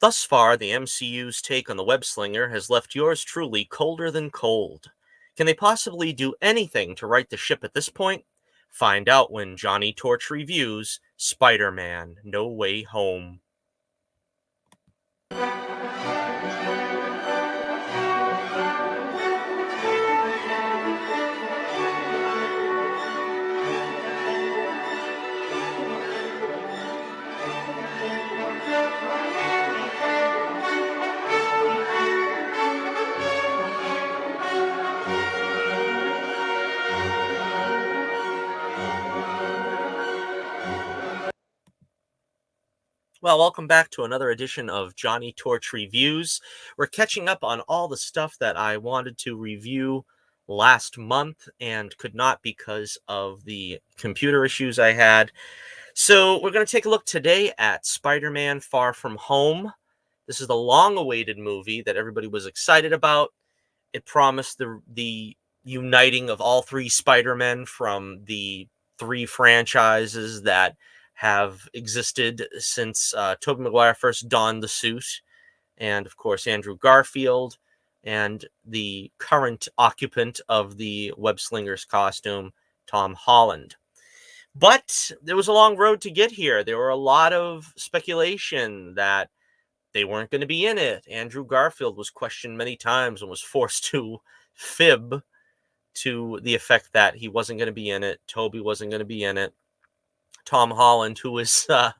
Thus far, the MCU's take on the web slinger has left yours truly colder than cold. Can they possibly do anything to right the ship at this point? Find out when Johnnie Torch reviews Spider Man No Way Home. Well, welcome back to another edition of Johnnie Torch Reviews. We're catching up on all the stuff that I wanted to review last month and could not because of the computer issues I had. So, we're going to take a look today at Spider Man Far From Home. This is the long awaited movie that everybody was excited about. It promised the uniting of all three Spider-Men from the three franchises that have existed since Tobey Maguire first donned the suit, and of course Andrew Garfield, and the current occupant of the web slinger's costume, Tom Holland. But there was a long road to get here. There were a lot of speculation that they weren't going to be in it. Andrew Garfield was questioned many times and was forced to fib to the effect that he wasn't going to be in it. Toby wasn't going to be in it. Tom Holland, who was kind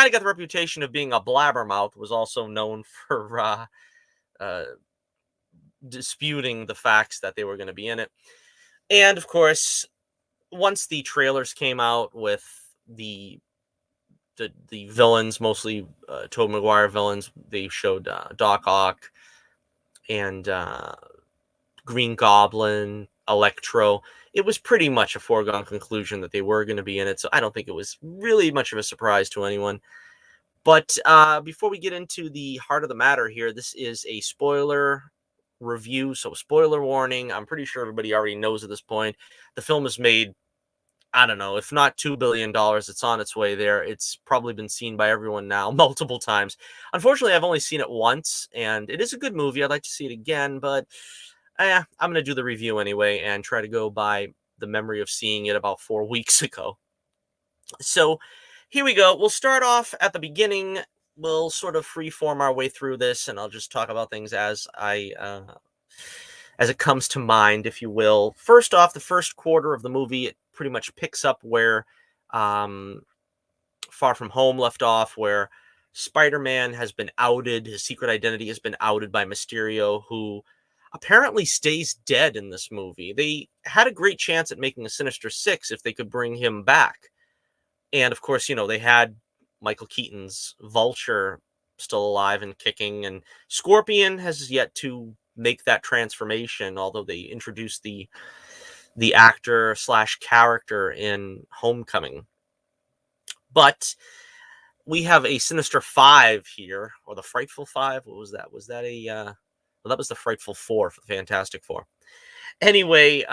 of got the reputation of being a blabbermouth, was also known for uh, disputing the facts that they were going to be in it. And of course, once the trailers came out with the villains, mostly Tobey Maguire villains, they showed Doc Ock and Green Goblin, Electro. It was pretty much a foregone conclusion that they were going to be in it, so I don't think it was really much of a surprise to anyone. But before we get into the heart of the matter here, this is a spoiler review, so spoiler warning. I'm pretty sure everybody already knows at this point. The film is made, I don't know, if not $2 billion, it's on its way there. It's probably been seen by everyone now multiple times. Unfortunately, I've only seen it once, and it is a good movie. I'd like to see it again, but I'm going to do the review anyway and try to go by the memory of seeing it about 4 weeks ago. So here we go. We'll start off at the beginning. We'll sort of freeform our way through this, and I'll just talk about things as as it comes to mind, if you will. First off, the first quarter of the movie, it pretty much picks up where Far From Home left off, where Spider-Man has been outed. His secret identity has been outed by Mysterio, who apparently stays dead in this movie. They had a great chance at making a Sinister Six if they could bring him back. And of course, they had Michael Keaton's Vulture still alive and kicking, and Scorpion has yet to make that transformation, although they introduced the actor slash character in Homecoming. But we have a Sinister Five here, or the Frightful Five. What was that? Was that a well, that was the Frightful Four for the Fantastic Four. Anyway,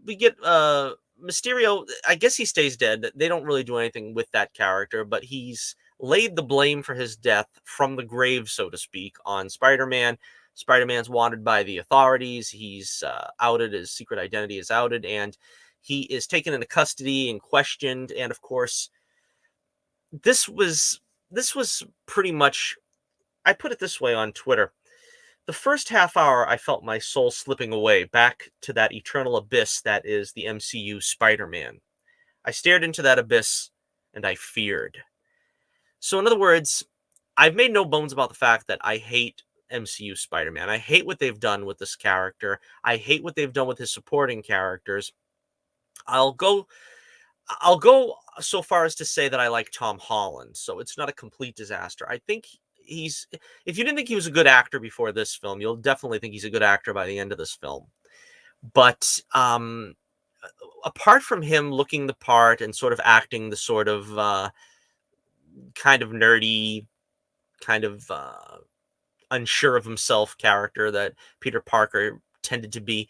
we get Mysterio. I guess he stays dead. They don't really do anything with that character, but he's laid the blame for his death from the grave, so to speak, on Spider-Man. Spider-Man's wanted by the authorities. He's outed. His secret identity is outed, and he is taken into custody and questioned. And of course, this was pretty much. I put it this way on Twitter. The first half hour, I felt my soul slipping away back to that eternal abyss that is the MCU Spider-Man. I stared into that abyss, and I feared. So, in other words, I've made no bones about the fact that I hate MCU Spider-Man. I hate what they've done with this character. I hate what they've done with his supporting characters. I'll go so far as to say that I like Tom Holland, so it's not a complete disaster. I think if you didn't think he was a good actor before this film, you'll definitely think he's a good actor by the end of this film. But apart from him looking the part and sort of acting the sort of kind of nerdy, kind of unsure of himself character that Peter Parker tended to be,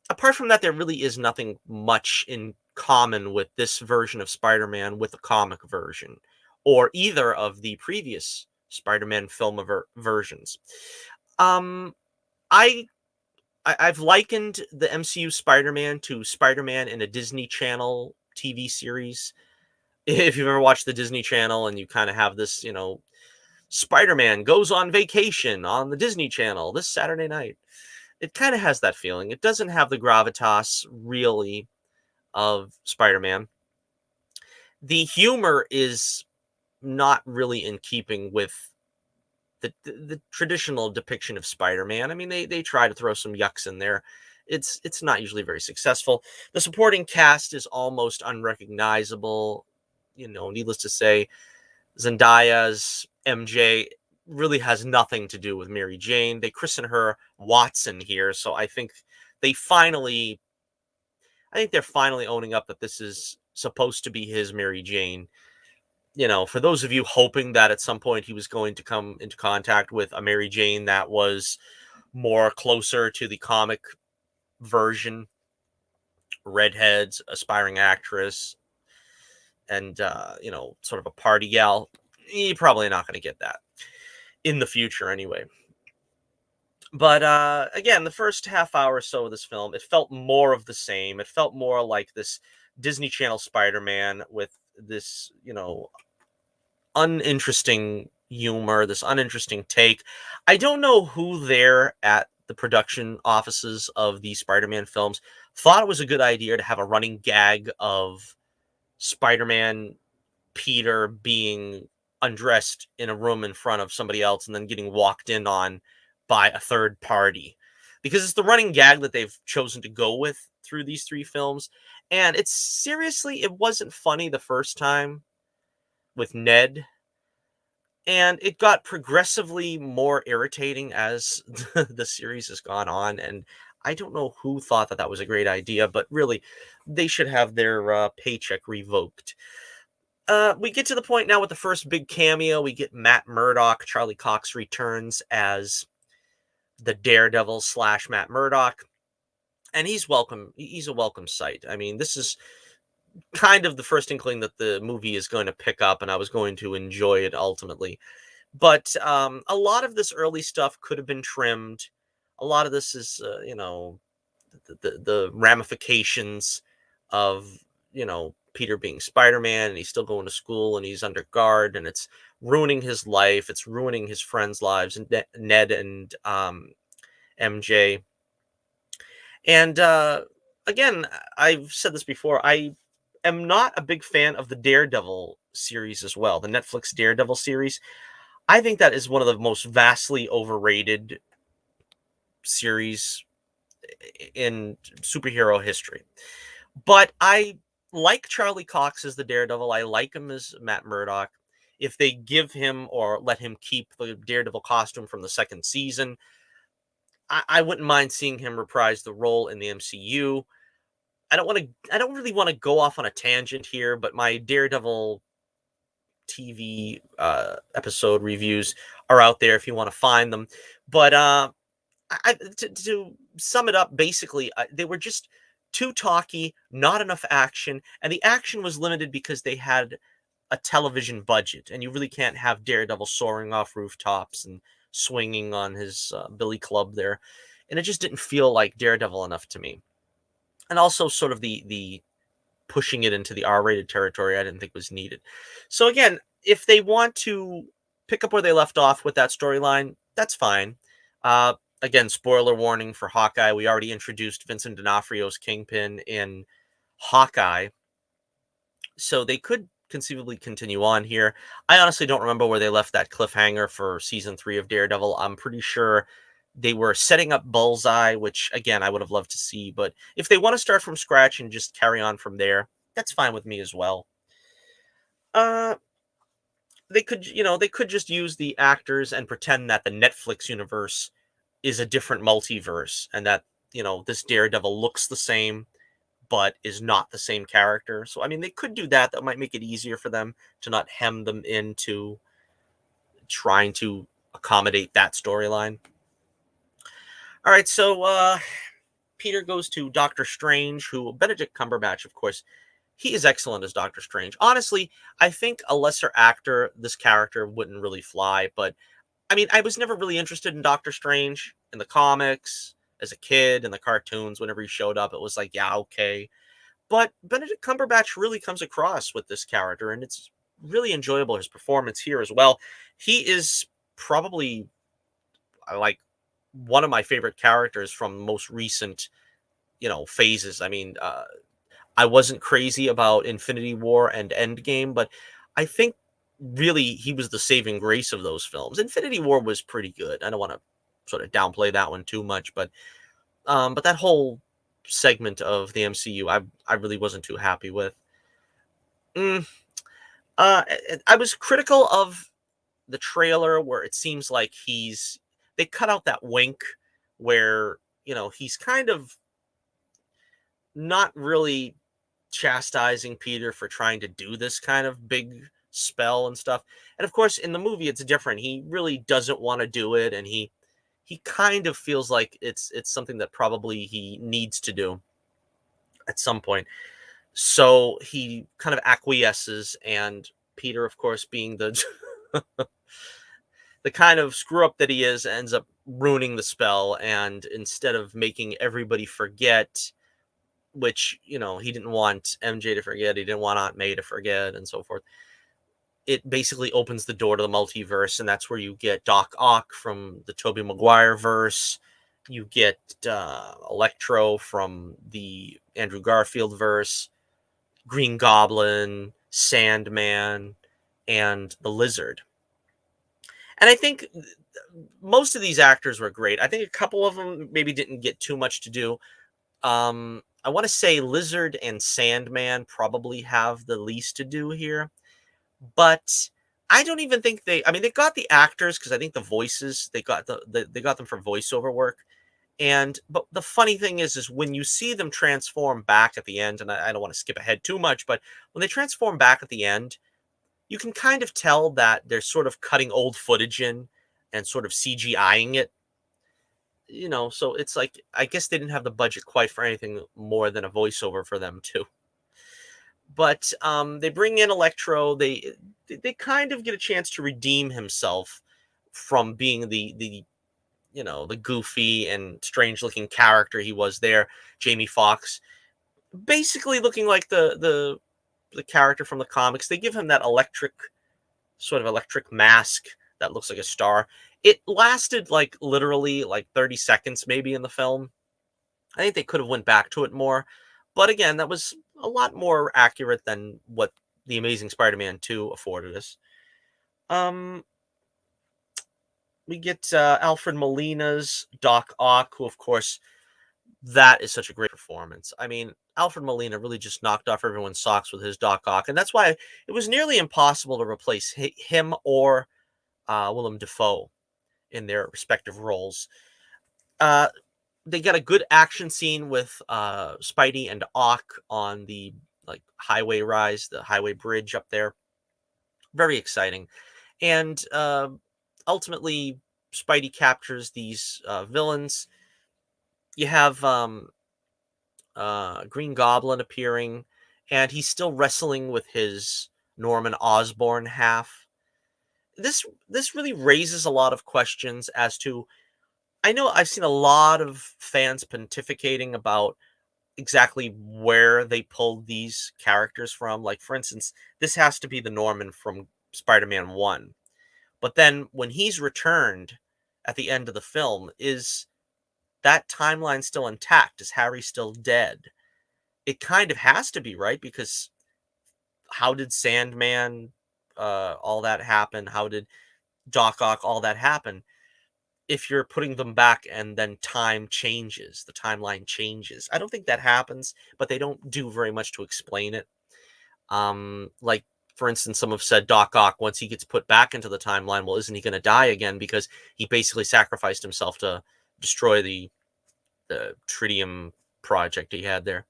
apart from that, there really is nothing much in common with this version of Spider-Man with the comic version, or either of the previous Spider-Man film versions. Um, I I've likened the MCU Spider-Man to Spider-Man in a Disney Channel TV series. If you've ever watched the Disney Channel and you kind of have this, Spider-Man goes on vacation on the Disney Channel this Saturday night. It kind of has that feeling. It doesn't have the gravitas really of Spider-Man. The humor is not really in keeping with the traditional depiction of Spider-Man. I mean, they try to throw some yucks in there. It's not usually very successful. The supporting cast is almost unrecognizable. Needless to say, Zendaya's MJ really has nothing to do with Mary Jane. They christen her Watson here, so I think they're finally owning up that this is supposed to be his Mary Jane. For those of you hoping that at some point he was going to come into contact with a Mary Jane that was more closer to the comic version, redheads, aspiring actress, and sort of a party gal, you're probably not going to get that in the future anyway. But again, the first half hour or so of this film, it felt more of the same. It felt more like this Disney Channel Spider-Man with this, uninteresting humor, this uninteresting take. I don't know who there at the production offices of these Spider-Man films thought it was a good idea to have a running gag of Spider-Man Peter being undressed in a room in front of somebody else and then getting walked in on by a third party. Because it's the running gag that they've chosen to go with through these three films. And it wasn't funny the first time with Ned. And it got progressively more irritating as the series has gone on. And I don't know who thought that that was a great idea, but really, they should have their paycheck revoked. We get to the point now with the first big cameo. We get Matt Murdock. Charlie Cox returns as the Daredevil / Matt Murdock. And he's welcome. He's a welcome sight. I mean, this is kind of the first inkling that the movie is going to pick up, and I was going to enjoy it ultimately. But a lot of this early stuff could have been trimmed. A lot of this is, the ramifications of, Peter being Spider-Man, and he's still going to school, and he's under guard, and it's ruining his life. It's ruining his friends' lives, and Ned and MJ. And again, I've said this before. I am not a big fan of the Daredevil series as well, the Netflix Daredevil series. I think that is one of the most vastly overrated series in superhero history. But I like Charlie Cox as the Daredevil. I like him as Matt Murdock. If they give him or let him keep the Daredevil costume from the second season, I wouldn't mind seeing him reprise the role in the MCU. I don't really want to go off on a tangent here, but my Daredevil TV episode reviews are out there if you want to find them. But to sum it up, basically, they were just too talky, not enough action, and the action was limited because they had a television budget, and you really can't have Daredevil soaring off rooftops and swinging on his billy club there, and it just didn't feel like Daredevil enough to me. And also, sort of the pushing it into the R-rated territory, I didn't think was needed. So again, if they want to pick up where they left off with that storyline, that's fine. Again, spoiler warning for Hawkeye. We already introduced Vincent D'Onofrio's Kingpin in Hawkeye, so they could conceivably continue on here. I honestly don't remember where they left that cliffhanger for season 3 of Daredevil. I'm pretty sure they were setting up Bullseye, which again I would have loved to see. But if they want to start from scratch and just carry on from there, that's fine with me as well. They could just use the actors and pretend that the Netflix universe is a different multiverse, and that this Daredevil looks the same but is not the same character. So I mean, they could do that. That might make it easier for them to not hem them into trying to accommodate that storyline. All right, so Peter goes to Doctor Strange, who Benedict Cumberbatch, of course, He is excellent as Doctor Strange. Honestly, I think a lesser actor, this character wouldn't really fly. But I mean, I was never really interested in Doctor Strange in the comics as a kid, in the cartoons. Whenever he showed up, it was like, yeah, okay. But Benedict Cumberbatch really comes across with this character, and it's really enjoyable. His performance here as well. He is probably like one of my favorite characters from most recent, phases. I mean, I wasn't crazy about Infinity War and Endgame, but I think really he was the saving grace of those films. Infinity War was pretty good. I don't want to sort of downplay that one too much, but that whole segment of the MCU, I really wasn't too happy with. Mm, I was critical of the trailer where it seems like they cut out that wink where he's kind of not really chastising Peter for trying to do this kind of big spell and stuff. And of course, in the movie, it's different. He really doesn't want to do it, and he kind of feels like it's something that probably he needs to do at some point. So he kind of acquiesces, and Peter, of course, being the kind of screw up that he is, ends up ruining the spell. And instead of making everybody forget, which he didn't want MJ to forget, he didn't want Aunt May to forget, and so forth. It basically opens the door to the multiverse, and that's where you get Doc Ock from the Tobey Maguire verse. You get Electro from the Andrew Garfield verse, Green Goblin, Sandman, and the Lizard. And I think most of these actors were great. I think a couple of them maybe didn't get too much to do. I want to say Lizard and Sandman probably have the least to do here, but I don't even think I mean, they got the actors because I think the voices they got them for voiceover work. But the funny thing is when you see them transform back at the end, and I don't want to skip ahead too much, but when they transform back at the end, you can kind of tell that they're sort of cutting old footage in and sort of CGIing it. So it's like, I guess they didn't have the budget quite for anything more than a voiceover for them too. But they bring in Electro. They kind of get a chance to redeem himself from being the goofy and strange looking character he was there. Jamie Foxx, basically looking like the character from the comics. They give him that electric mask that looks like a star. It lasted like literally like 30 seconds maybe in the film. I think they could have went back to it more. But again, that was a lot more accurate than what The Amazing Spider-Man 2 afforded us. Um we get Alfred Molina's Doc Ock, who of course, that is such a great performance. I mean, Alfred Molina really just knocked off everyone's socks with his Doc Ock, and that's why it was nearly impossible to replace him or Willem Dafoe in their respective roles. Uh, they got a good action scene with Spidey and Ock on the the highway bridge up there. Very exciting, and ultimately, Spidey captures these villains. You have Green Goblin appearing, and he's still wrestling with his Norman Osborn half. This really raises a lot of questions as to. I know I've seen a lot of fans pontificating about exactly where they pulled these characters from. Like, for instance, this has to be the Norman from Spider-Man 1. But then when he's returned at the end of the film, is that timeline still intact? Is Harry still dead? It kind of has to be, right? Because how did Sandman, all that happen? How did Doc Ock, all that happen? If you're putting them back and then time changes, the timeline changes. I don't think that happens, but they don't do very much to explain it. Like, for instance, some have said Doc Ock, once he gets put back into the timeline, well, isn't he going to die again because he basically sacrificed himself to destroy the tritium project he had there?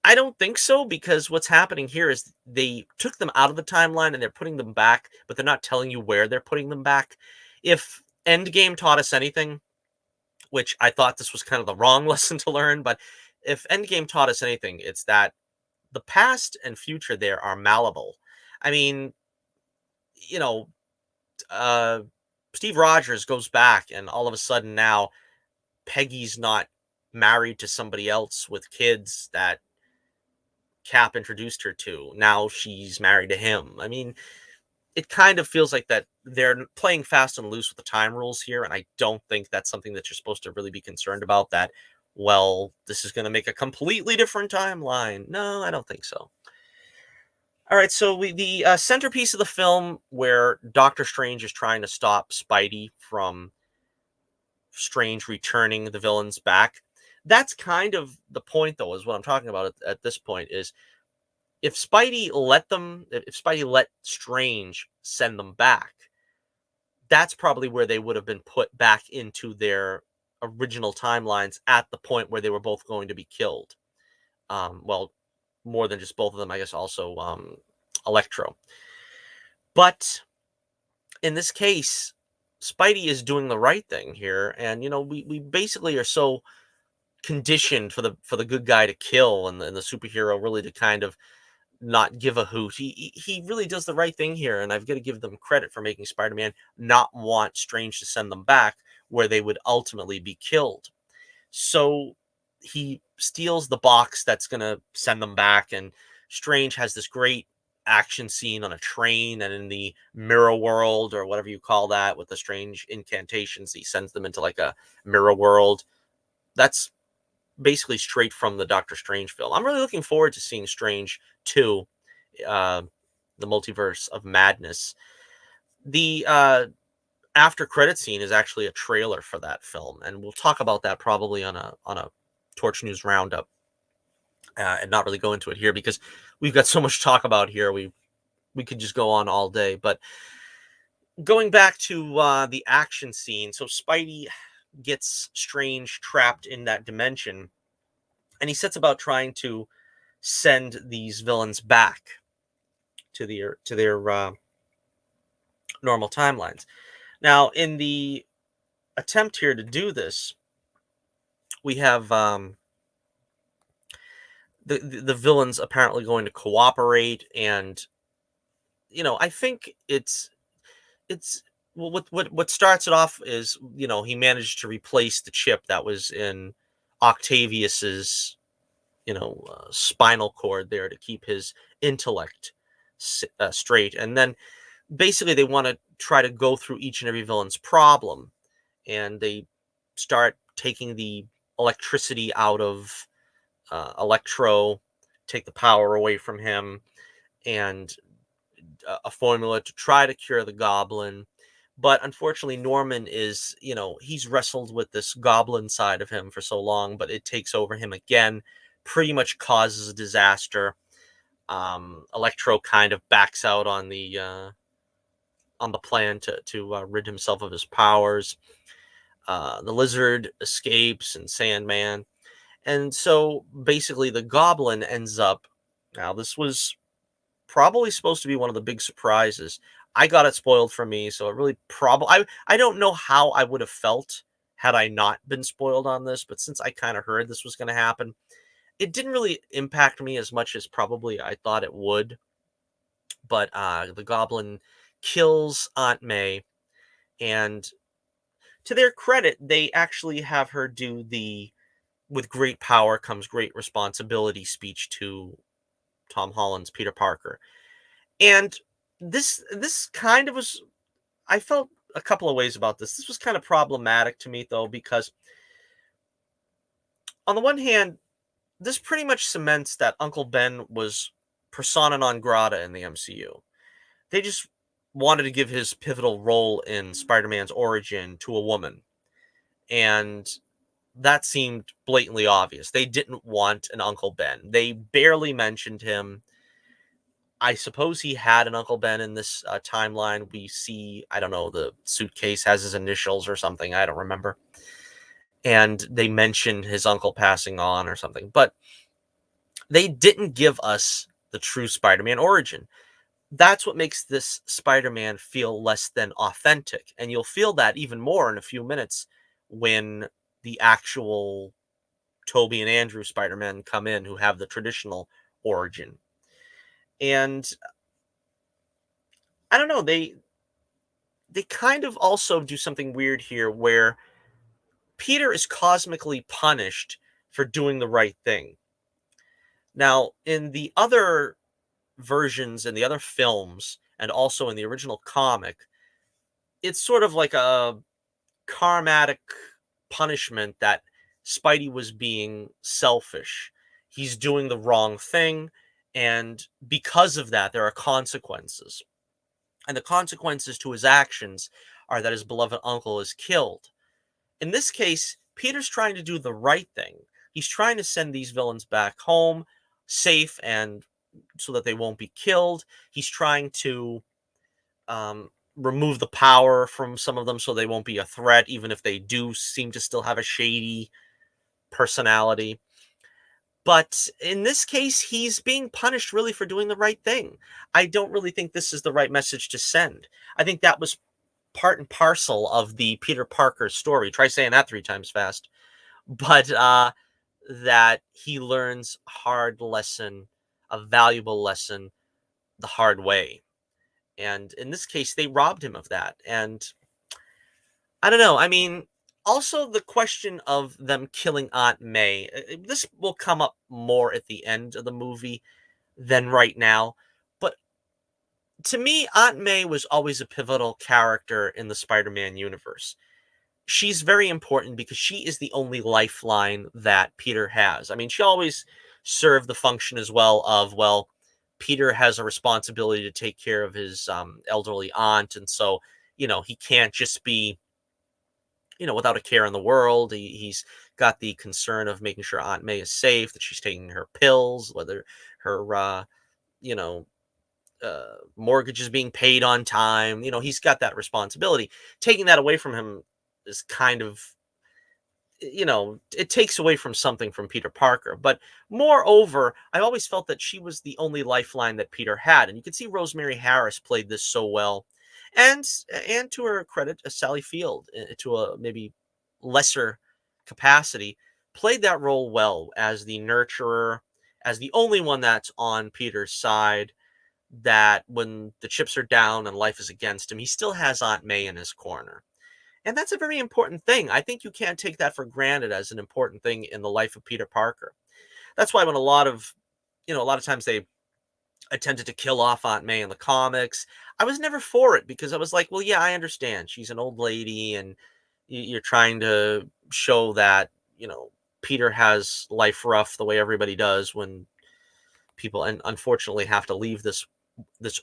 I don't think so, because what's happening here is they took them out of the timeline and they're putting them back, but they're not telling you where they're putting them back. If Endgame taught us anything, which I thought this was kind of the wrong lesson to learn, but if Endgame taught us anything, it's that the past and future there are malleable. I mean, you know, uh, Steve Rogers goes back, and all of a sudden now Peggy's not married to somebody else with kids that Cap introduced her to. Now she's married to him. I mean, it kind of feels like that they're playing fast and loose with the time rules here, and I don't think that's something that you're supposed to really be concerned about. That, well, this is going to make a completely different timeline. No, I don't think so. All right, so the centerpiece of the film, where Doctor Strange is trying to stop Spidey from Strange returning the villains back. That's kind of the point, though, is what I'm talking about at this point. Is if Spidey let Strange send them back, that's probably where they would have been put back into their original timelines at the point where they were both going to be killed. Well, more than just both of them, I guess. Also, Electro. But in this case, Spidey is doing the right thing here, and we basically are so conditioned for the good guy to kill, and the superhero really to kind of not give a hoot. He really does the right thing here, and I've got to give them credit for making Spider-Man not want Strange to send them back where they would ultimately be killed. So he steals the box that's going to send them back, and Strange has this great action scene on a train and in the mirror world, or whatever you call that, with the strange incantations. He sends them into like a mirror world. That's basically straight from the Doctor Strange film. I'm really looking forward to seeing Strange 2, uh, the Multiverse of Madness. The after credit scene is actually a trailer for that film, and we'll talk about that probably on a Torch News roundup, and not really go into it here because we've got so much to talk about here. We could just go on all day. But going back to the action scene, so Spidey gets Strange trapped in that dimension, and he sets about trying to send these villains back to their normal timelines. Now, in the attempt here to do this, we have the villains apparently going to cooperate, and I think it's well, what starts it off is he managed to replace the chip that was in Octavius's spinal cord there to keep his intellect straight, and then basically they want to try to go through each and every villain's problem, and they start taking the electricity out of Electro, take the power away from him, and a formula to try to cure the Goblin. But unfortunately, Norman is, he's wrestled with this Goblin side of him for so long, but it takes over him again, pretty much causes a disaster. Electro kind of backs out on the plan to rid himself of his powers. The Lizard escapes, and Sandman. And so basically the Goblin ends up, now this was probably supposed to be one of the big surprises. I got it spoiled for me, so it really I don't know how I would have felt had I not been spoiled on this, but since I kind of heard this was going to happen, it didn't really impact me as much as probably I thought it would. But the Goblin kills Aunt May, and to their credit, they actually have her do the "with great power comes great responsibility" speech to Tom Holland's Peter Parker. And this kind of was, I felt a couple of ways about this. This was kind of problematic to me, though, because on the one hand, this pretty much cements that Uncle Ben was persona non grata in the MCU. They just wanted to give his pivotal role in Spider-Man's origin to a woman, and that seemed blatantly obvious. They didn't want an Uncle Ben. They barely mentioned him. I suppose he had an Uncle Ben in this timeline. We see, I don't know, the suitcase has his initials or something. I don't remember. And they mentioned his uncle passing on or something. But they didn't give us the true Spider-Man origin. That's what makes this Spider-Man feel less than authentic. And you'll feel that even more in a few minutes when the actual Toby and Andrew Spider-Man come in, who have the traditional origin. And I don't know, they kind of also do something weird here where Peter is cosmically punished for doing the right thing. Now, in the other versions, in the other films, and also in the original comic, it's sort of like a karmatic punishment that Spidey was being selfish. He's doing the wrong thing, and because of that, there are consequences. And the consequences to his actions are that his beloved uncle is killed. In this case, Peter's trying to do the right thing. He's trying to send these villains back home safe and so that they won't be killed. He's trying to remove the power from some of them so they won't be a threat, even if they do seem to still have a shady personality. But in this case, he's being punished really for doing the right thing. I don't really think this is the right message to send. I think that was part and parcel of the Peter Parker story. Try saying that 3 times fast. But that he learns a valuable lesson the hard way. And in this case, they robbed him of that. And I don't know. I mean, also the question of them killing Aunt May. This will come up more at the end of the movie than right now. But to me, Aunt May was always a pivotal character in the Spider-Man universe. She's very important because she is the only lifeline that Peter has. I mean, she always served the function as well of, well, Peter has a responsibility to take care of his elderly aunt. And so, he can't just be, without a care in the world. He's got the concern of making sure Aunt May is safe, that she's taking her pills, whether her, you know, mortgage is being paid on time. He's got that responsibility. Taking that away from him is kind of, it takes away from something from Peter Parker. But moreover, I always felt that she was the only lifeline that Peter had. And you can see Rosemary Harris played this so well. And to her credit, Sally Field, to a maybe lesser capacity, played that role well as the nurturer, as the only one that's on Peter's side, that when the chips are down and life is against him, he still has Aunt May in his corner. And that's a very important thing. I think you can't take that for granted as an important thing in the life of Peter Parker. That's why when a lot of times they attempted to kill off Aunt May in the comics, I was never for it because I was like, well, yeah, I understand. She's an old lady and you're trying to show that, Peter has life rough the way everybody does when people and unfortunately have to leave this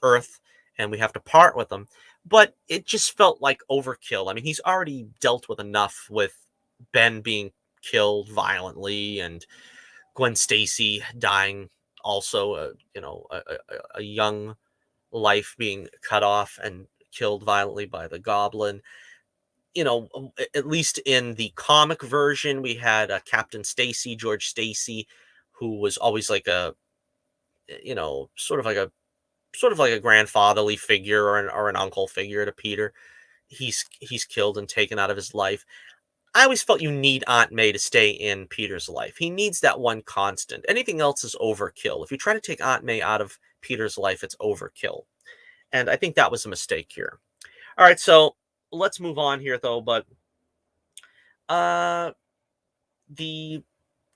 earth and we have to part with them. But it just felt like overkill. I mean, he's already dealt with enough with Ben being killed violently and Gwen Stacy dying also, a young life being cut off and killed violently by the Goblin. At least in the comic version, we had Captain Stacy, George Stacy, who was always like a, sort of like a grandfatherly figure or an uncle figure to Peter. He's killed and taken out of his life. I always felt you need Aunt May to stay in Peter's life. He needs that one constant. Anything else is overkill. If you try to take Aunt May out of Peter's life, it's overkill. And I think that was a mistake here. All right, so let's move on here though. But uh the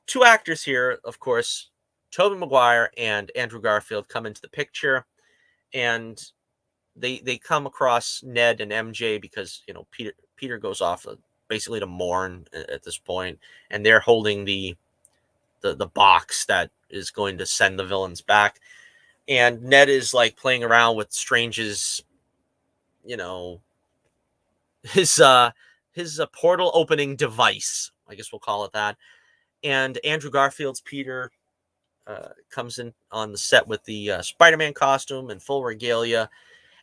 two actors here, of course, Tobey Maguire and Andrew Garfield, come into the picture, and they come across Ned and MJ because Peter goes off basically to mourn at this point, and they're holding the box that is going to send the villains back, and Ned is like playing around with Strange's, you know, his portal opening device, I guess we'll call it that, and Andrew Garfield's Peter comes in on the set with the Spider-Man costume and full regalia.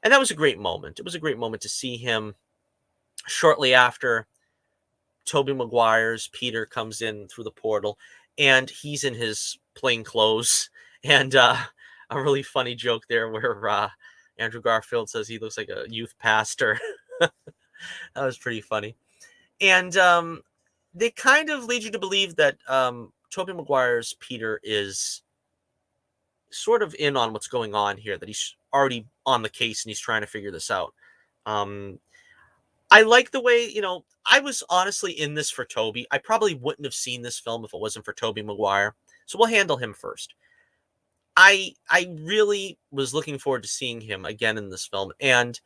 And that was a great moment. It was a great moment to see him shortly after Tobey Maguire's Peter comes in through the portal, and he's in his plain clothes. And a really funny joke there where Andrew Garfield says he looks like a youth pastor. That was pretty funny. And they kind of lead you to believe that Tobey Maguire's Peter is sort of in on what's going on here, that he's already on the case and he's trying to figure this out. Um, I like the way, I was honestly in this for Toby. I probably wouldn't have seen this film if it wasn't for Toby Maguire. So we'll handle him first. I really was looking forward to seeing him again in this film, and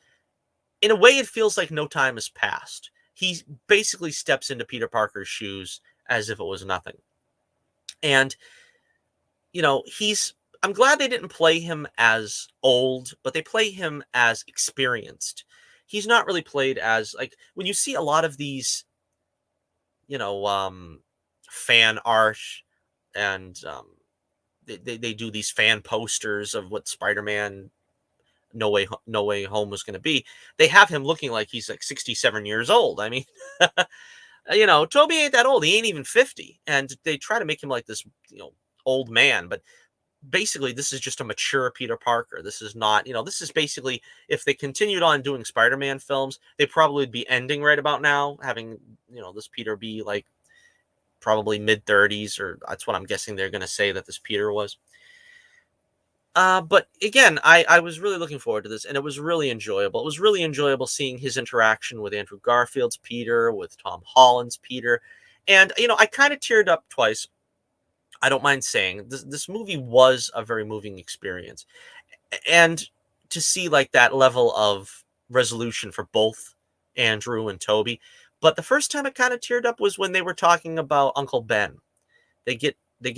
in a way it feels like no time has passed. He basically steps into Peter Parker's shoes as if it was nothing. And he's I'm glad they didn't play him as old, but they play him as experienced. He's not really played as, like, when you see a lot of these, you know, fan art, and they do these fan posters of what Spider-Man No Way Home was going to be. They have him looking like he's like 67 years old. I mean, Toby ain't that old. He ain't even 50. And they try to make him like this, old man, but basically this is just a mature Peter Parker. This is not, this is basically, if they continued on doing Spider-Man films, they probably would be ending right about now, having, this Peter be like probably mid 30s, or that's what I'm guessing they're going to say that this Peter was. But again, I was really looking forward to this, and it was really enjoyable. It was really enjoyable seeing his interaction with Andrew Garfield's Peter, with Tom Holland's Peter. And, I kind of teared up twice. I don't mind saying this movie was a very moving experience. And to see like that level of resolution for both Andrew and Toby. But the first time it kind of teared up was when they were talking about Uncle Ben. They get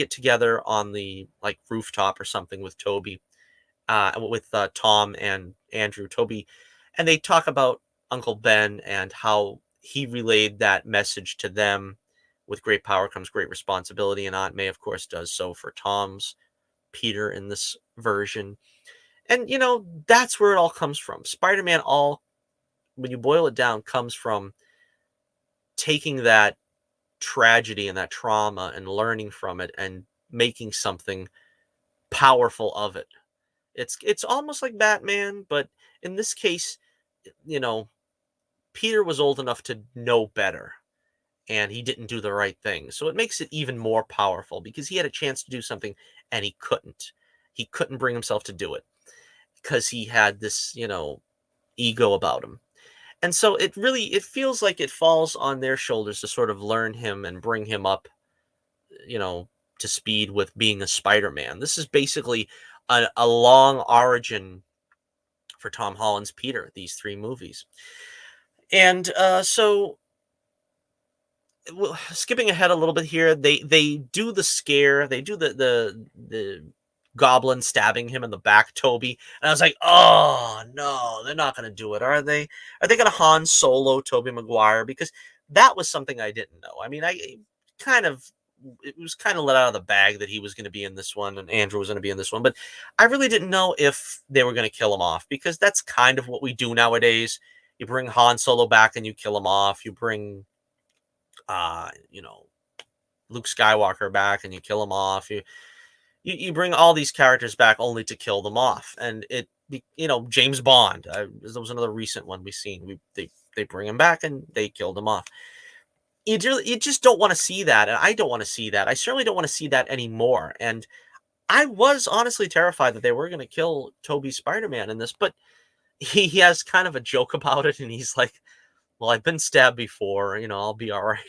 together on the like rooftop or something with Toby, with Tom and Andrew. Toby, and they talk about Uncle Ben and how he relayed that message to them. With great power comes great responsibility, and Aunt May, of course, does so for Tom's Peter in this version. And that's where it all comes from. Spider-Man, all when you boil it down, comes from taking that tragedy and that trauma and learning from it and making something powerful of it. It's almost like Batman, but in this case, you know, Peter was old enough to know better, and he didn't do the right thing. So it makes it even more powerful because he had a chance to do something and he couldn't. He couldn't bring himself to do it because he had this, ego about him. And so it feels like it falls on their shoulders to sort of learn him and bring him up, you know, to speed with being a Spider-Man. This is basically a long origin for Tom Holland's Peter, these three movies. And so well, skipping ahead a little bit here, they do the scare, they do the goblin stabbing him in the back, Toby, and I was like, oh no, they're not going to do it, are they? Are they going to Han Solo Toby Maguire? Because that was something I didn't know. I mean, kind of it was kind of let out of the bag that he was going to be in this one and Andrew was going to be in this one, but I really didn't know if they were going to kill him off, because that's kind of what we do nowadays. You bring Han Solo back and you kill him off. You bring you know, Luke Skywalker back and you kill him off. You bring all these characters back only to kill them off. And James Bond, that was another recent one we've seen. They bring him back and they killed him off. You just don't want to see that, and I don't want to see that. I certainly don't want to see that anymore. And I was honestly terrified that they were going to kill Toby Spider-Man in this, but he has kind of a joke about it, and he's like, well, I've been stabbed before, I'll be all right.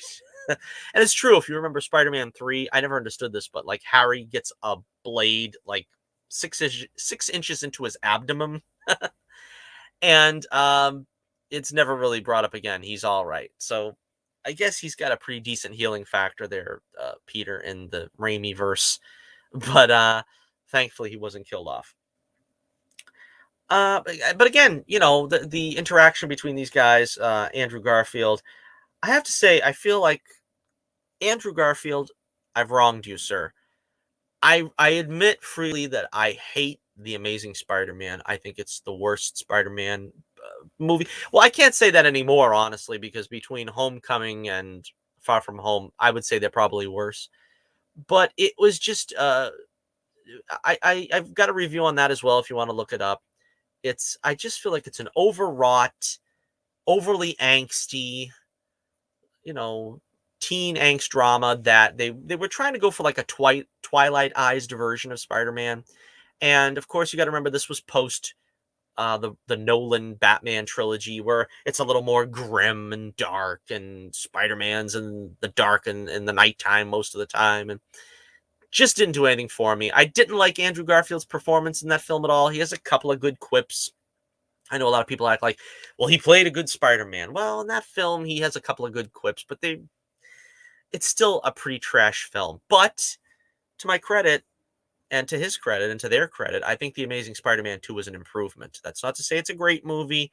And it's true. If you remember Spider-Man 3, I never understood this, but like Harry gets a blade like 6 inches into his abdomen. And it's never really brought up again. He's all right. So I guess he's got a pretty decent healing factor there, Peter, in the Raimi verse. But thankfully he wasn't killed off. But again, the interaction between these guys, Andrew Garfield, I have to say, I feel like Andrew Garfield, I've wronged you, sir. I admit freely that I hate The Amazing Spider-Man. I think it's the worst Spider-Man movie. Well, I can't say that anymore, honestly, because between Homecoming and Far From Home, I would say they're probably worse. But it was just, I've got a review on that as well if you want to look it up. I just feel like it's an overwrought, overly angsty, teen angst drama that they were trying to go for like a Twilight-ized version of Spider-Man. And of course, you got to remember this was post the Nolan Batman trilogy, where it's a little more grim and dark, and Spider-Man's in the dark and in the nighttime most of the time, and just didn't do anything for me. I didn't like Andrew Garfield's performance in that film at all. He has a couple of good quips. I know a lot of people act like, well, he played a good Spider-Man. Well, in that film, he has a couple of good quips, but it's still a pretty trash film. But to my credit, and to his credit, and to their credit, I think The Amazing Spider-Man 2 was an improvement. That's not to say it's a great movie.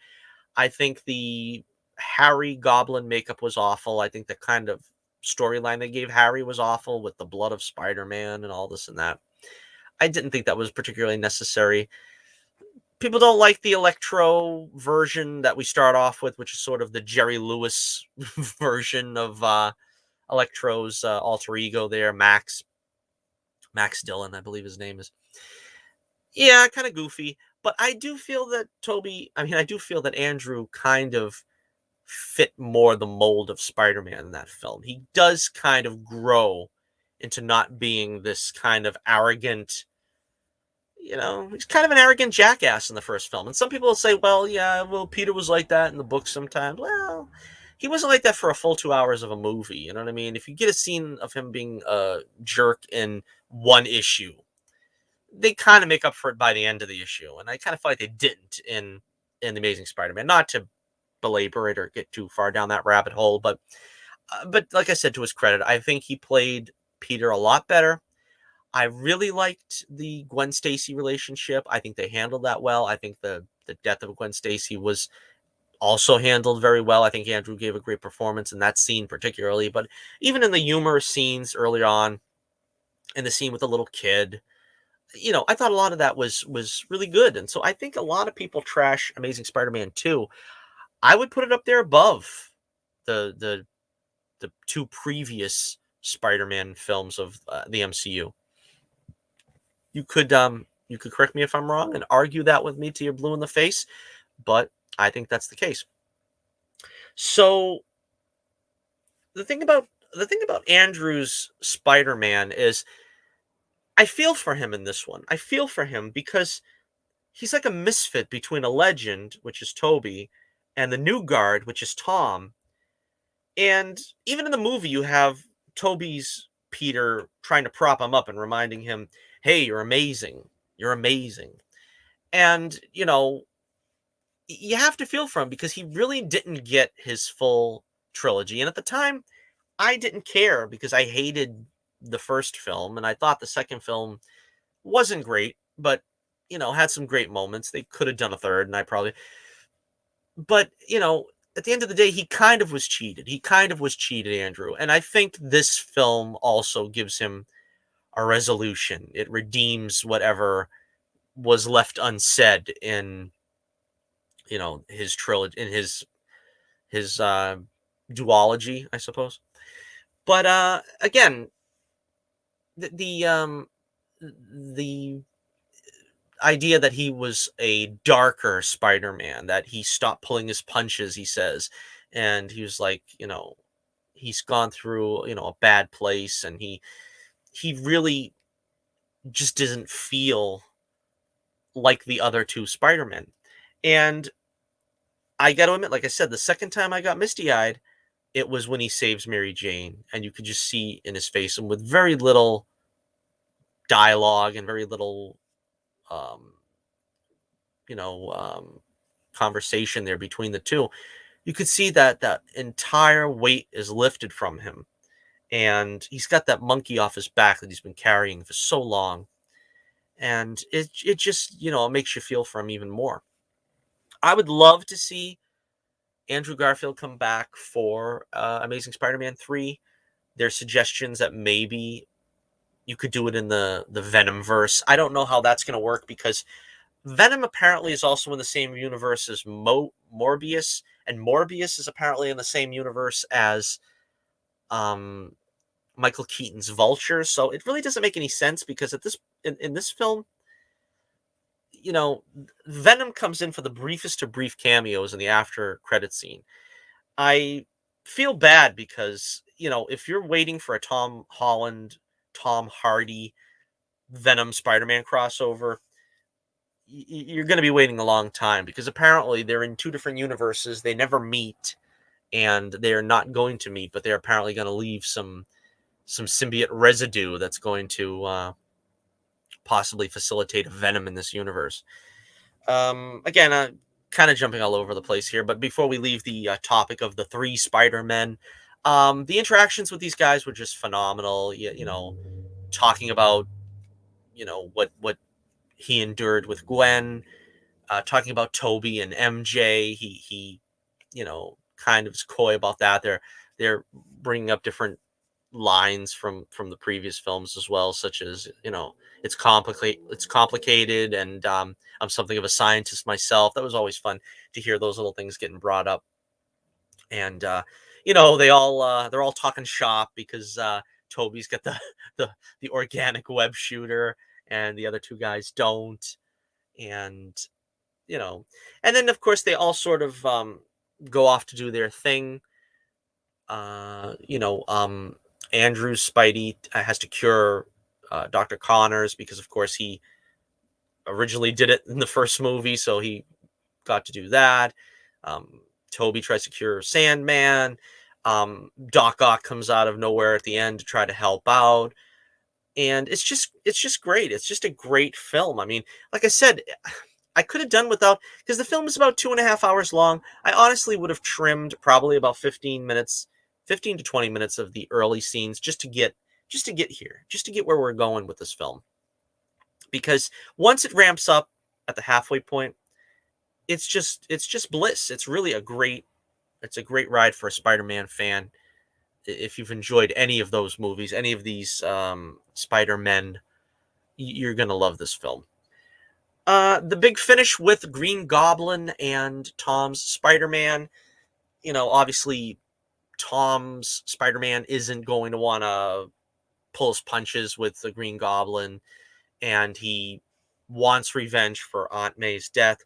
I think the Harry Goblin makeup was awful. I think the kind of storyline they gave Harry was awful, with the blood of Spider-Man and all this and that. I didn't think that was particularly necessary. People don't like the Electro version that we start off with, which is sort of the Jerry Lewis version of Electro's alter ego there, Max Dillon, I believe his name is. Yeah, kind of goofy, but I do feel that I do feel that Andrew kind of fit more the mold of Spider-Man in that film. He does kind of grow into not being this kind of arrogant, he's kind of an arrogant jackass in the first film. And some people will say, well, yeah, well, Peter was like that in the book sometimes. Well, he wasn't like that for a full 2 hours of a movie. You know what I mean? If you get a scene of him being a jerk in one issue, they kind of make up for it by the end of the issue. And I kind of feel like they didn't in The Amazing Spider-Man. Not to belabor it or get too far down that rabbit hole, but like I said, to his credit, I think he played Peter a lot better. I really liked the Gwen Stacy relationship. I think they handled that well. I think the death of Gwen Stacy was also handled very well. I think Andrew gave a great performance in that scene particularly, but even in the humorous scenes early on, in the scene with the little kid, I thought a lot of that was really good. And so I think a lot of people trash Amazing Spider-Man 2. I would put it up there above the the the two previous Spider-Man films of the MCU. You could correct me if I'm wrong and argue that with me till you're blue in the face, but I think that's the case. So the thing about Andrew's Spider-Man is I feel for him in this one. I feel for him because he's like a misfit between a legend, which is Toby, and the new guard, which is Tom. And even in the movie, you have Toby's Peter trying to prop him up and reminding him, hey, you're amazing. You're amazing. And, you have to feel for him because he really didn't get his full trilogy. And at the time, I didn't care because I hated the first film and I thought the second film wasn't great, but, had some great moments. They could have done a third, and but, at the end of the day, he kind of was cheated. He kind of was cheated, Andrew. And I think this film also gives him a resolution. It redeems whatever was left unsaid in, his trilogy, in his duology, I suppose. But again, the the idea that he was a darker Spider-Man, that he stopped pulling his punches, he says, and he was like, he's gone through, a bad place, and he really just doesn't feel like the other two Spider-Men. And I got to admit, like I said, the second time I got misty-eyed, it was when he saves Mary Jane, and you could just see in his face, and with very little dialogue and very little um, conversation there between the two, you could see that that entire weight is lifted from him, and he's got that monkey off his back that he's been carrying for so long, and it just it makes you feel for him even more. I would love to see Andrew Garfield come back for Amazing Spider-Man 3. There's suggestions that maybe you could do it in the Venom verse. I don't know how that's going to work because Venom apparently is also in the same universe as Morbius, and Morbius is apparently in the same universe as um, Michael Keaton's Vulture. So it really doesn't make any sense because in this film, you know, Venom comes in for the briefest of brief cameos in the after credit scene. I feel bad because, if you're waiting for a Tom Holland, Tom Hardy, Venom Spider-Man crossover, you're going to be waiting a long time, because apparently they're in two different universes. They never meet, and they're not going to meet, but they're apparently going to leave some symbiote residue that's going to possibly facilitate a venom in this universe. Again, kind of jumping all over the place here, but before we leave the topic of the three Spider-Men, the interactions with these guys were just phenomenal. Talking about what he endured with Gwen, talking about Toby and MJ. He kind of is coy about that. They're bringing up different lines from the previous films as well, such as it's complicated, and I'm something of a scientist myself. That was always fun to hear those little things getting brought up. And they're all talking shop because Toby's got the the organic web shooter, and the other two guys don't. And you know and then of course they all sort of go off to do their thing. uh you know um Andrew's Spidey has to cure Dr. Connors, because of course he originally did it in the first movie, so he got to do that. um Toby tries to cure Sandman. Doc Ock comes out of nowhere at the end to try to help out, and it's just great. It's just a great film. I mean, like I said, I could have done without, because the film is about 2.5 hours long. I honestly would have trimmed probably about 15 minutes, 15 to 20 minutes of the early scenes, just to get here, just to get where we're going with this film. Because once it ramps up at the halfway point, it's just bliss. It's a great ride for a Spider-Man fan. If you've enjoyed any of those movies, any of these Spider-Men, you're gonna love this film. The big finish with Green Goblin and Tom's Spider-Man. Obviously, Tom's Spider-Man isn't going to want to pull his punches with the Green Goblin, and he wants revenge for Aunt May's death.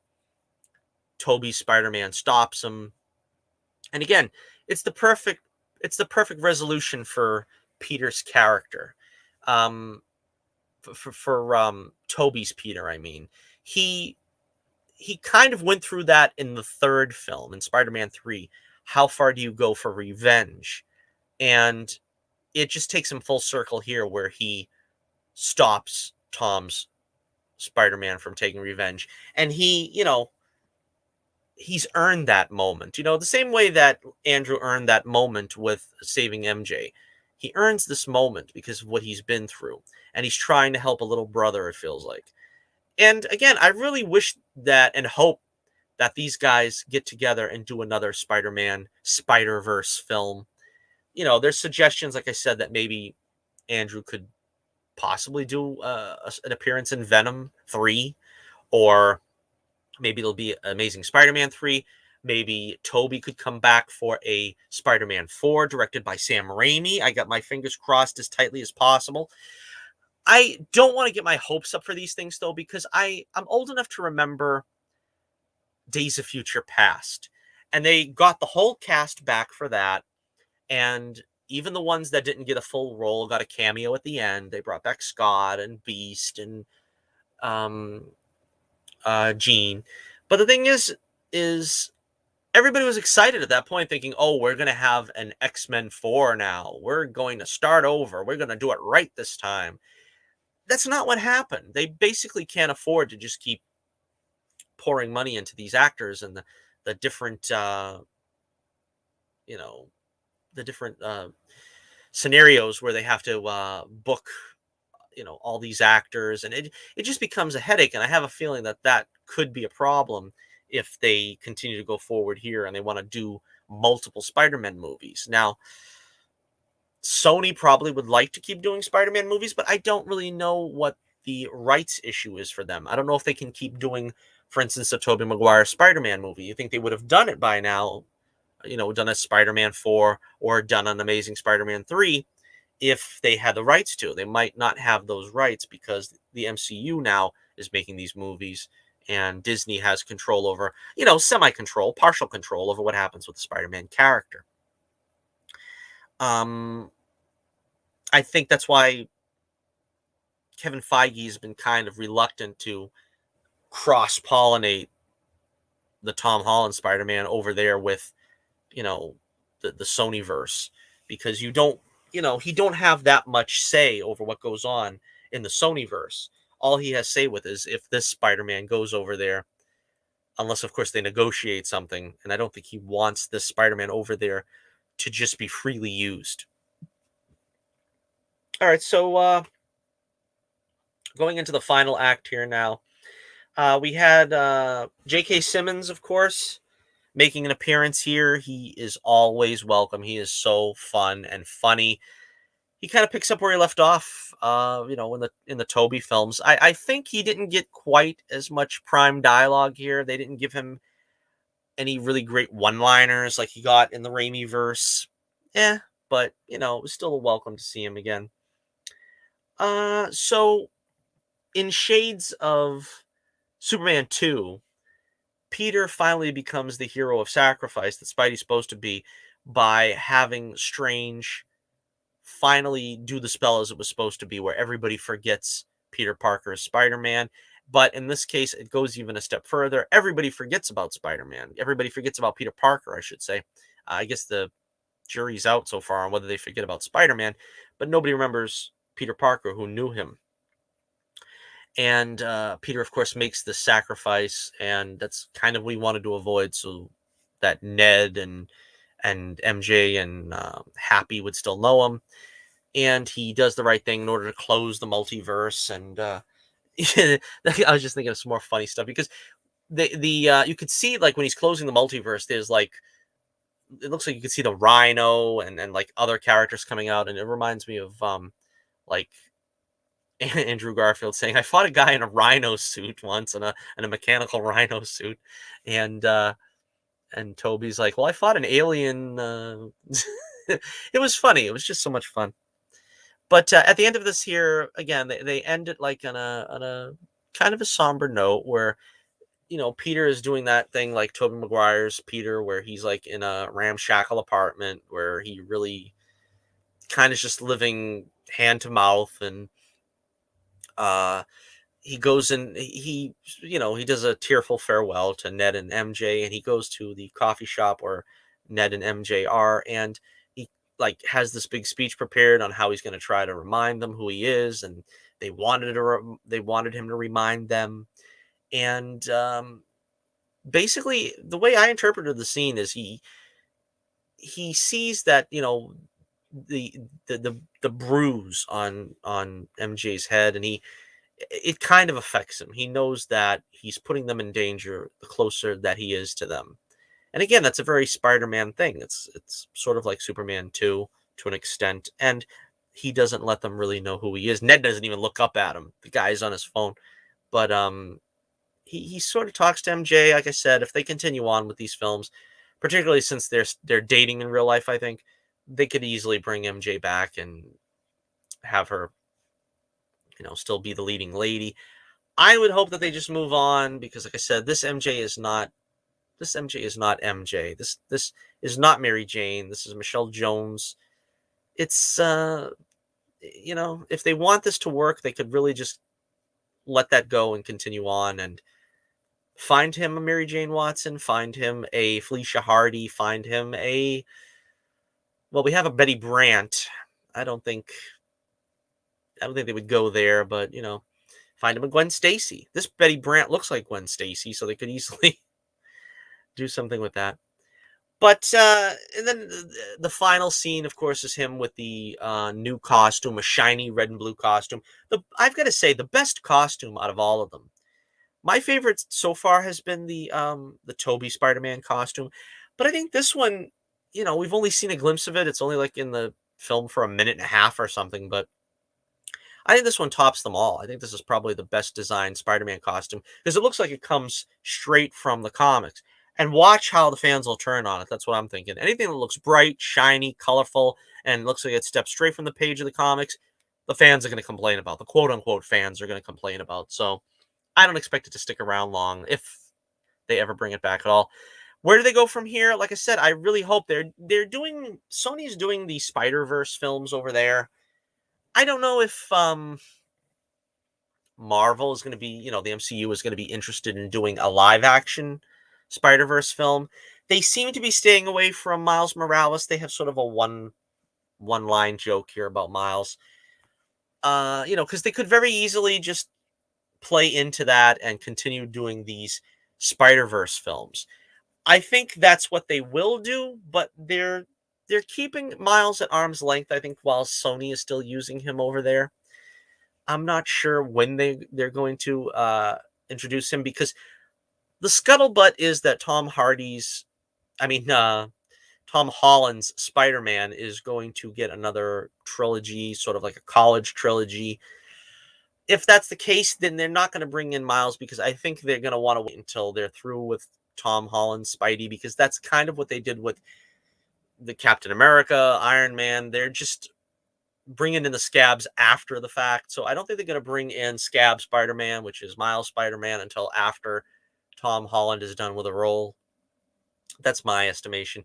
Toby's Spider-Man stops him, and again, it's the perfect resolution for Peter's character. Um, for Toby's Peter, I mean, he he kind of went through that in the third film, in Spider-Man 3. How far do you go for revenge? And it just takes him full circle here, where he stops Tom's Spider-Man from taking revenge. And he's earned that moment. The same way that Andrew earned that moment with saving MJ. He earns this moment because of what he's been through. And he's trying to help a little brother, it feels like. And again, I really wish that and hope that these guys get together and do another Spider-Man Spider-Verse film. There's suggestions, like I said, that maybe Andrew could possibly do an appearance in Venom 3, or maybe it'll be Amazing Spider-Man 3. Maybe Toby could come back for a Spider-Man 4 directed by Sam Raimi. I got my fingers crossed as tightly as possible. I don't want to get my hopes up for these things, though, because I'm old enough to remember Days of Future Past, and they got the whole cast back for that, and even the ones that didn't get a full role got a cameo at the end. They brought back Scott and Beast and um, Jean. But the thing is everybody was excited at that point, thinking, "Oh, we're gonna have an X-Men 4 now. We're going to start over. We're gonna do it right this time." That's not what happened. They basically can't afford to just keep pouring money into these actors and the different you know the different scenarios where they have to book all these actors, and it just becomes a headache. And I have a feeling that could be a problem if they continue to go forward here and they want to do multiple Spider-Man movies. Now, Sony probably would like to keep doing Spider-Man movies, but I don't really know what the rights issue is for them. I don't know if they can keep doing, for instance, a Tobey Maguire Spider-Man movie. You think they would have done it by now, done a Spider-Man 4 or done an Amazing Spider-Man 3 if they had the rights to. They might not have those rights because the MCU now is making these movies, and Disney has control over, semi-control, partial control over what happens with the Spider-Man character. I think that's why Kevin Feige has been kind of reluctant to cross-pollinate the Tom Holland Spider-Man over there with, you know, the Sony verse, because you don't, he don't have that much say over what goes on in the Sony verse. All he has say with is if this Spider-Man goes over there, unless of course they negotiate something, and I don't think he wants this Spider-Man over there to just be freely used. All right, so going into the final act here now, we had J.K. Simmons, of course, making an appearance here. He is always welcome. He is so fun and funny. He kind of picks up where he left off, in the Tobey films. I think he didn't get quite as much prime dialogue here. They didn't give him any really great one-liners like he got in the Raimi verse. But it was still a welcome to see him again. So in shades of Superman 2, Peter finally becomes the hero of sacrifice that Spidey's supposed to be by having Strange finally do the spell as it was supposed to be, where everybody forgets Peter Parker as Spider-Man. But in this case, it goes even a step further. Everybody forgets about Spider-Man. Everybody forgets about Peter Parker, I should say. I guess the jury's out so far on whether they forget about Spider-Man, but nobody remembers Peter Parker, who knew him. And Peter, of course, makes the sacrifice, and that's kind of what we wanted to avoid, so that Ned and MJ and Happy would still know him. And he does the right thing in order to close the multiverse. And I was just thinking of some more funny stuff, because the you could see, like, when he's closing the multiverse, there's like, it looks like you could see the Rhino and like other characters coming out, and it reminds me of like Andrew Garfield saying, "I fought a guy in a rhino suit once, in a mechanical rhino suit," and Toby's like, "Well, I fought an alien." It was funny. It was just so much fun. But at the end of this here, again, they end it like on a kind of a somber note, where Peter is doing that thing like Tobey Maguire's Peter, where he's like in a ramshackle apartment where he really kind of just living hand to mouth, and uh he goes and he does a tearful farewell to Ned and MJ, and he goes to the coffee shop where Ned and MJ are, and he like has this big speech prepared on how he's going to try to remind them who he is, and they wanted him to remind them. And basically, the way I interpreted the scene is he sees that the the bruise on MJ's head, and it kind of affects him. He knows that he's putting them in danger the closer that he is to them. And again, that's a very Spider-Man thing. It's sort of like Superman 2 to an extent, and he doesn't let them really know who he is. Ned doesn't even look up at him. The guy's on his phone. But he sort of talks to MJ. Like I said, if they continue on with these films, particularly since they're dating in real life, I think they could easily bring MJ back and have her, still be the leading lady. I would hope that they just move on, because, like I said, this MJ is not MJ. This is not Mary Jane. This is Michelle Jones. It's if they want this to work, they could really just let that go and continue on, and find him a Mary Jane Watson, find him a Felicia Hardy, find him we have a Betty Brant. I don't think they would go there, but find him a Gwen Stacy. This Betty Brant looks like Gwen Stacy, so they could easily do something with that. But and then the final scene, of course, is him with the new costume, a shiny red and blue costume. I've got to say, the best costume out of all of them. My favorite so far has been the Tobey Spider-Man costume, but I think this one, we've only seen a glimpse of it. It's only like in the film for a minute and a half or something, but I think this one tops them all. I think this is probably the best designed Spider-Man costume, because it looks like it comes straight from the comics. And watch how the fans will turn on it. That's what I'm thinking. Anything that looks bright, shiny, colorful, and looks like it steps straight from the page of the comics, the fans are going to complain about. The quote-unquote fans are going to complain about. So I don't expect it to stick around long, if they ever bring it back at all. Where do they go from here? Like I said, I really hope Sony's doing the Spider-Verse films over there. I don't know if Marvel is going to be, the MCU is going to be interested in doing a live action Spider-Verse film. They seem to be staying away from Miles Morales. They have sort of a one line joke here about Miles. Because they could very easily just play into that and continue doing these Spider-Verse films. I think that's what they will do, but they're keeping Miles at arm's length, I think, while Sony is still using him over there. I'm not sure when they're going to introduce him, because the scuttlebutt is that Tom Holland's Spider-Man is going to get another trilogy, sort of like a college trilogy. If that's the case, then they're not going to bring in Miles, because I think they're going to want to wait until they're through with Tom Holland's Spidey, because that's kind of what they did with the Captain America, Iron Man. They're just bringing in the scabs after the fact. So I don't think they're going to bring in Scab Spider-Man, which is Miles Spider-Man, until after Tom Holland is done with a role. That's my estimation.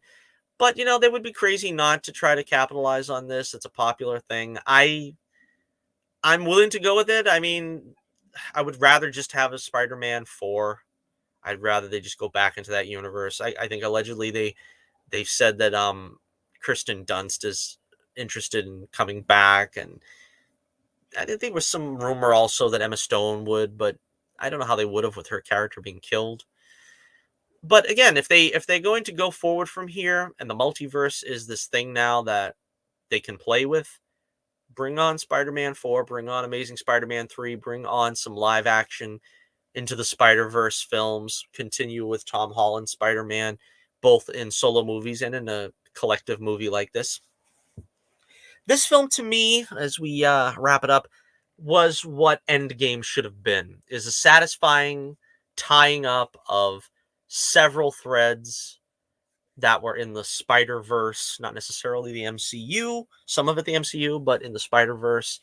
But, they would be crazy not to try to capitalize on this. It's a popular thing. I'm willing to go with it. I mean, I would rather just have a Spider-Man 4. I'd rather they just go back into that universe. I think allegedly they've said that Kristen Dunst is interested in coming back, and I think there was some rumor also that Emma Stone would, but I don't know how they would have with her character being killed. But again, if they're going to go forward from here, and the multiverse is this thing now that they can play with, bring on Spider-Man 4, bring on Amazing Spider-Man 3, bring on some live action into the Spider-Verse films, continue with Tom Holland Spider-Man, both in solo movies and in a collective movie like this. This film, to me, as we wrap it up, was what Endgame should have been, is a satisfying tying up of several threads that were in the Spider-Verse, not necessarily the MCU, some of it the MCU, but in the Spider-Verse.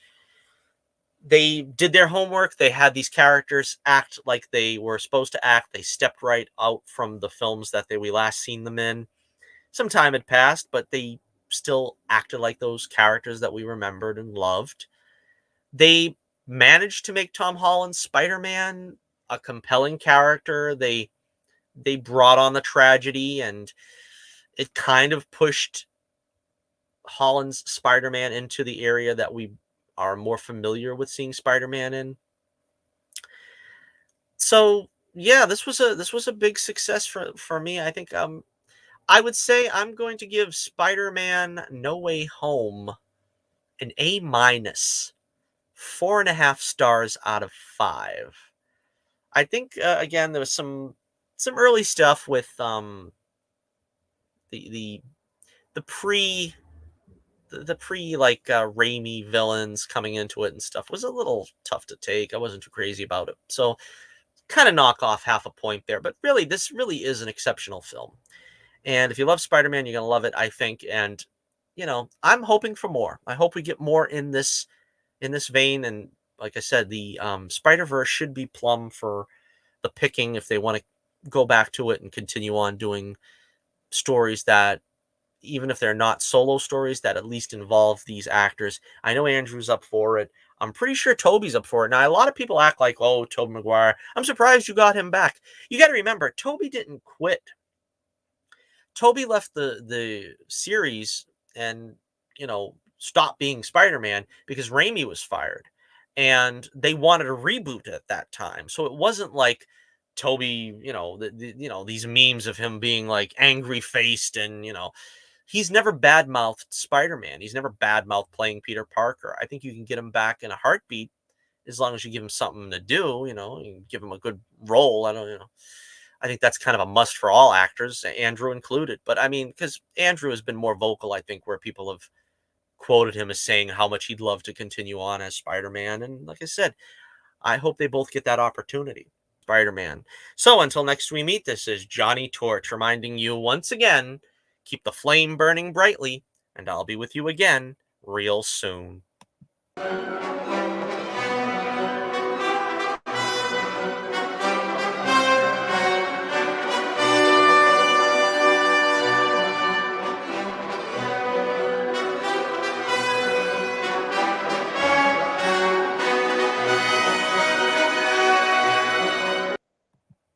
They did their homework. They had these characters act like they were supposed to act. They stepped right out from the films that we last seen them in. Some time had passed, but they still acted like those characters that we remembered and loved. They managed to make Tom Holland's Spider-Man a compelling character. They brought on the tragedy, and it kind of pushed Holland's Spider-Man into the area that we are more familiar with seeing Spider-Man in. So yeah, this was a big success for me. I think I would say I'm going to give Spider-Man No Way Home an A minus, 4.5 stars out of 5. I think again there was some early stuff with the the the pre the pre like Raimi villains coming into it and stuff was a little tough to take. I wasn't too crazy about it, so kind of knock off half a point there. But really, this really is an exceptional film. And if you love Spider-Man, you're gonna love it, I think. And I'm hoping for more. I hope we get more in this vein. And like I said, the Spider-Verse should be plumb for the picking if they want to go back to it and continue on doing stories that, even if they're not solo stories, that at least involve these actors. I know Andrew's up for it. I'm pretty sure Toby's up for it. Now, a lot of people act like, oh, Tobey Maguire, I'm surprised you got him back. You got to remember, Toby didn't quit. Toby left the series and, stopped being Spider-Man because Raimi was fired. And they wanted a reboot at that time. So it wasn't like Toby, these memes of him being like angry faced and, he's never bad-mouthed Spider-Man. He's never bad-mouthed playing Peter Parker. I think you can get him back in a heartbeat as long as you give him something to do, you give him a good role. I think that's kind of a must for all actors, Andrew included. But I mean, because Andrew has been more vocal, I think, where people have quoted him as saying how much he'd love to continue on as Spider-Man. And like I said, I hope they both get that opportunity. Spider-Man. So until next we meet, this is Johnnie Torch reminding you once again, keep the flame burning brightly, and I'll be with you again real soon.